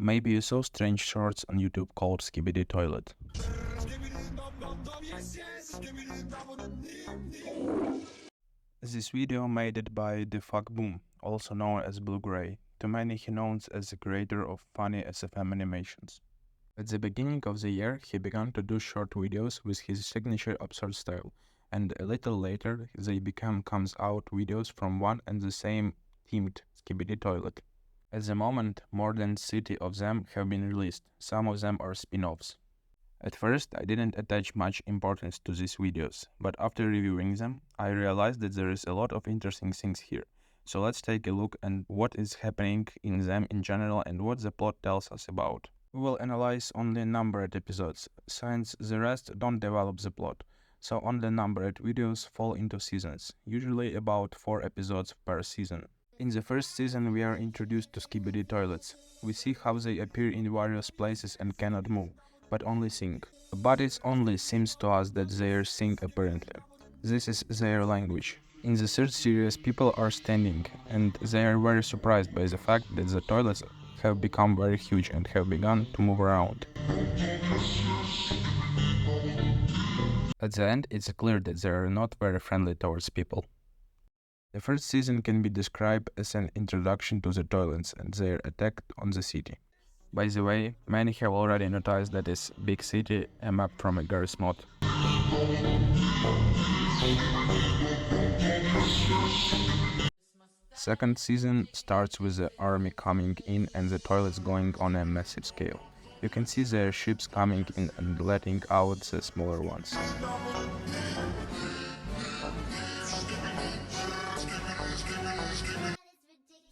Maybe you saw strange shorts on YouTube called Skibidi Toilet. This video made it by the Fuck Boom, also known as Blue Gray. To many he known as the creator of funny SFM animations. At the beginning of the year, he began to do short videos with his signature absurd style, and a little later they became comes out videos from one and the same themed Skibidi Toilet. At the moment, more than 30 of them have been released, some of them are spin-offs. At first, I didn't attach much importance to these videos, but after reviewing them, I realized that there is a lot of interesting things here. So let's take a look at what is happening in them in general and what the plot tells us about. We will analyze only numbered episodes, since the rest don't develop the plot. So only numbered videos fall into seasons, usually about 4 episodes per season. In the first season, we are introduced to Skibidi Toilets. We see how they appear in various places and cannot move, but only sing. But it only seems to us that they sing apparently. This is their language. In the third series, people are standing, and they are very surprised by the fact that the toilets have become very huge and have begun to move around. At the end, it's clear that they are not very friendly towards people. The first season can be described as an introduction to the toilets and their attack on the city. By the way, many have already noticed that this big city a map from a Garry's mod. Second season starts with the army coming in and the toilets going on a massive scale. You can see their ships coming in and letting out the smaller ones.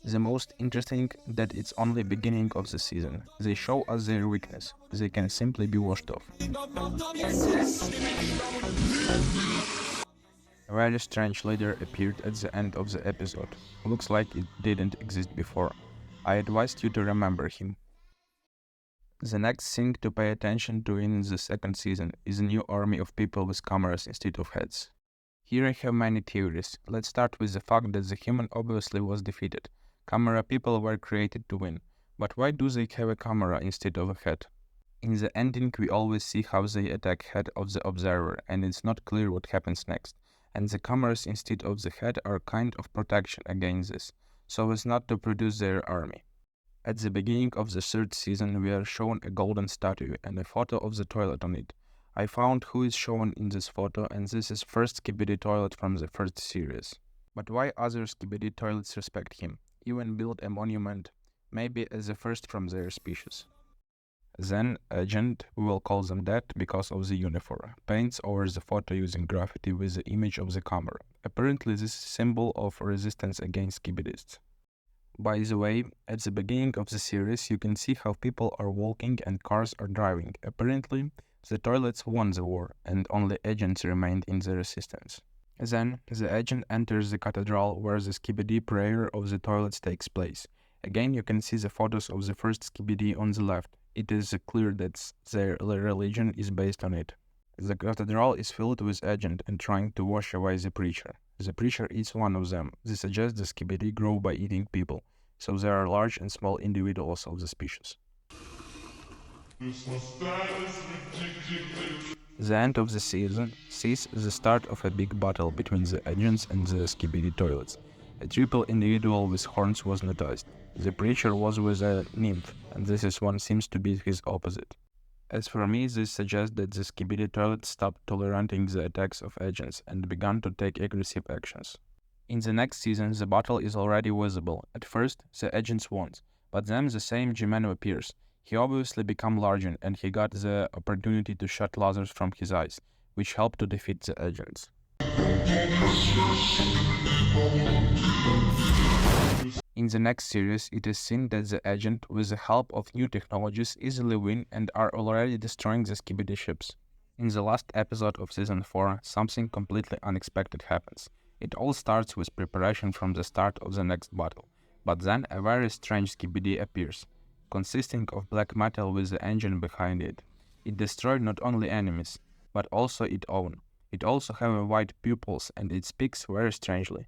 The most interesting that it's only beginning of the season. They show us their weakness. They can simply be washed off. A very strange leader appeared at the end of the episode. Looks like it didn't exist before. I advised you to remember him. The next thing to pay attention to in the second season is a new army of people with cameras instead of heads. Here I have many theories. Let's start with the fact that the human obviously was defeated. Camera people were created to win, but why do they have a camera instead of a head? In the ending we always see how they attack head of the observer and it's not clear what happens next, and the cameras instead of the head are kind of protection against this, so as not to produce their army. At the beginning of the third season we are shown a golden statue and a photo of the toilet on it. I found who is shown in this photo and this is first Skibidi Toilet from the first series. But why other Skibidi Toilets respect him? Even build a monument, maybe as the first from their species. Then Agent, we will call them that because of the uniform, paints over the photo using graffiti with the image of the camera. Apparently this is a symbol of resistance against Skibidists. By the way, at the beginning of the series you can see how people are walking and cars are driving. Apparently the toilets won the war and only agents remained in the resistance. Then, the agent enters the cathedral where the Skibidi prayer of the toilets takes place. Again, you can see the photos of the first Skibidi on the left. It is clear that their religion is based on it. The cathedral is filled with agents and trying to wash away the preacher. The preacher eats one of them. This suggests the Skibidi grow by eating people, so there are large and small individuals of the species. The end of the season sees the start of a big battle between the agents and the Skibidi Toilets. A triple individual with horns was noticed. The preacher was with a nymph, and this one seems to be his opposite. As for me, this suggests that the Skibidi Toilets stopped tolerating the attacks of agents and began to take aggressive actions. In the next season, the battle is already visible. At first, the agents won, but then the same Jimeno appears. He obviously became larger and he got the opportunity to shoot lasers from his eyes, which helped to defeat the agents. In the next series, it is seen that the agent, with the help of new technologies, easily win and are already destroying the Skibidi ships. In the last episode of season 4, something completely unexpected happens. It all starts with preparation from the start of the next battle, but then a very strange Skibidi appears, consisting of black metal with the engine behind it. It destroyed not only enemies, but also its own. It also has white pupils and it speaks very strangely.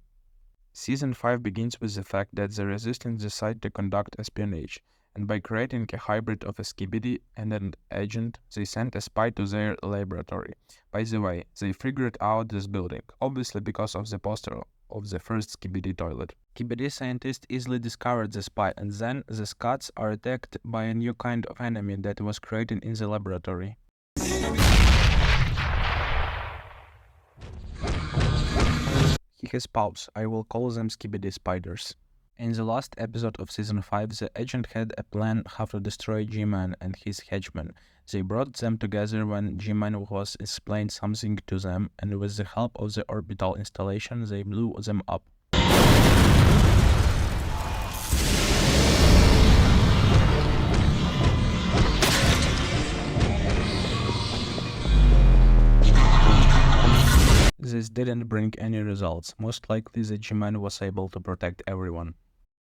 Season 5 begins with the fact that the resistance decide to conduct espionage, and by creating a hybrid of a Skibidi and an agent, they sent a spy to their laboratory. By the way, they figured out this building, obviously because of the poster of the first Skibidi Toilet. Skibidi scientists easily discovered the spy, and then the Scots are attacked by a new kind of enemy that was created in the laboratory. He has paws, I will call them Skibidi spiders. In the last episode of Season 5, the agent had a plan how to destroy G-Man and his henchmen. They brought them together when G-Man was explained something to them, and with the help of the orbital installation, they blew them up. This didn't bring any results. Most likely the G-Man was able to protect everyone.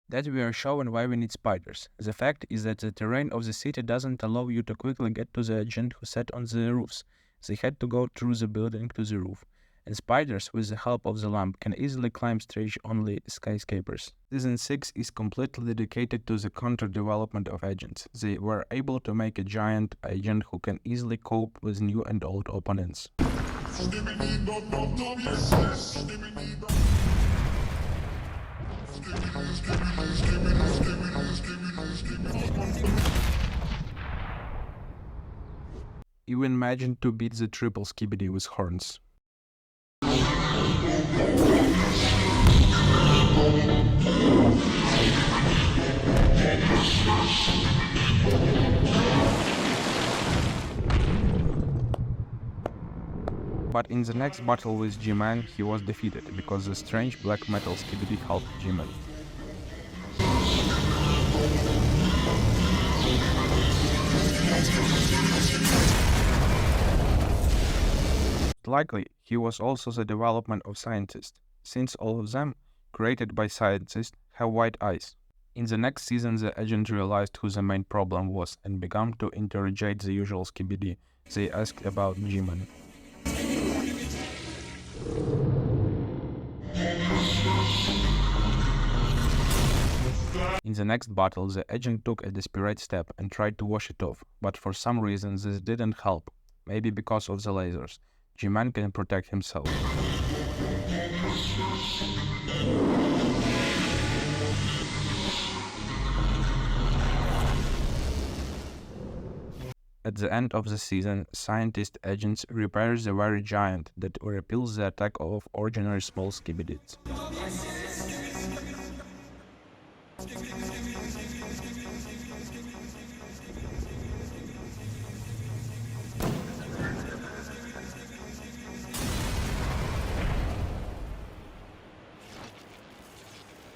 That we are shown why we need spiders. The fact is that the terrain of the city doesn't allow you to quickly get to the agent who sat on the roofs. They had to go through the building to the roof. And spiders, with the help of the lamp, can easily climb stage-only skyscrapers. Season 6 is completely dedicated to the counter-development of agents. They were able to make a giant agent who can easily cope with new and old opponents. You imagine to beat the triple Skibidi with horns. But in the next battle with G-Man, he was defeated, because the strange black metal Skibidi helped G-Man. Likely, he was also the development of scientists, since all of them, created by scientists, have white eyes. In the next season, the agent realized who the main problem was and began to interrogate the usual Skibidi. They asked about G-Man. In the next battle, the agent took a desperate step and tried to wash it off, but for some reason this didn't help, maybe because of the lasers. G-Man can protect himself. At the end of the season, scientist agents repair the very giant that repels the attack of ordinary small Skibidis.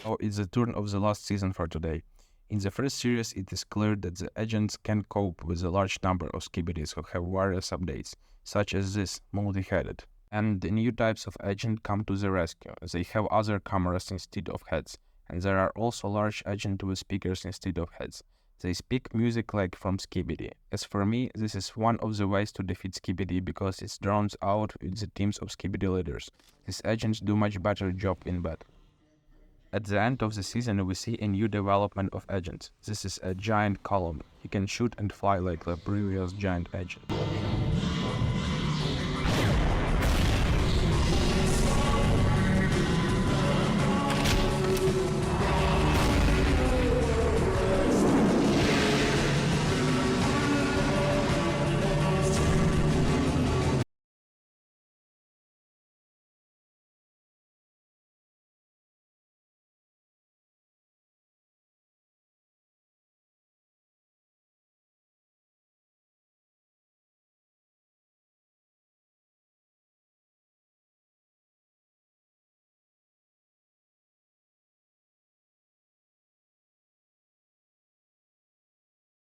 Oh, it's the turn of the last season for today. In the first series, it is clear that the agents can cope with a large number of Skibidis who have various updates, such as this, multi-headed. And the new types of agent come to the rescue. They have other cameras instead of heads, and there are also large agents with speakers instead of heads. They speak music like from Skibidi. As for me, this is one of the ways to defeat Skibidi because it drowns out the teams of Skibidi leaders. These agents do much better job in battle. At the end of the season, we see a new development of agents. This is a giant column. He can shoot and fly like the previous giant agent.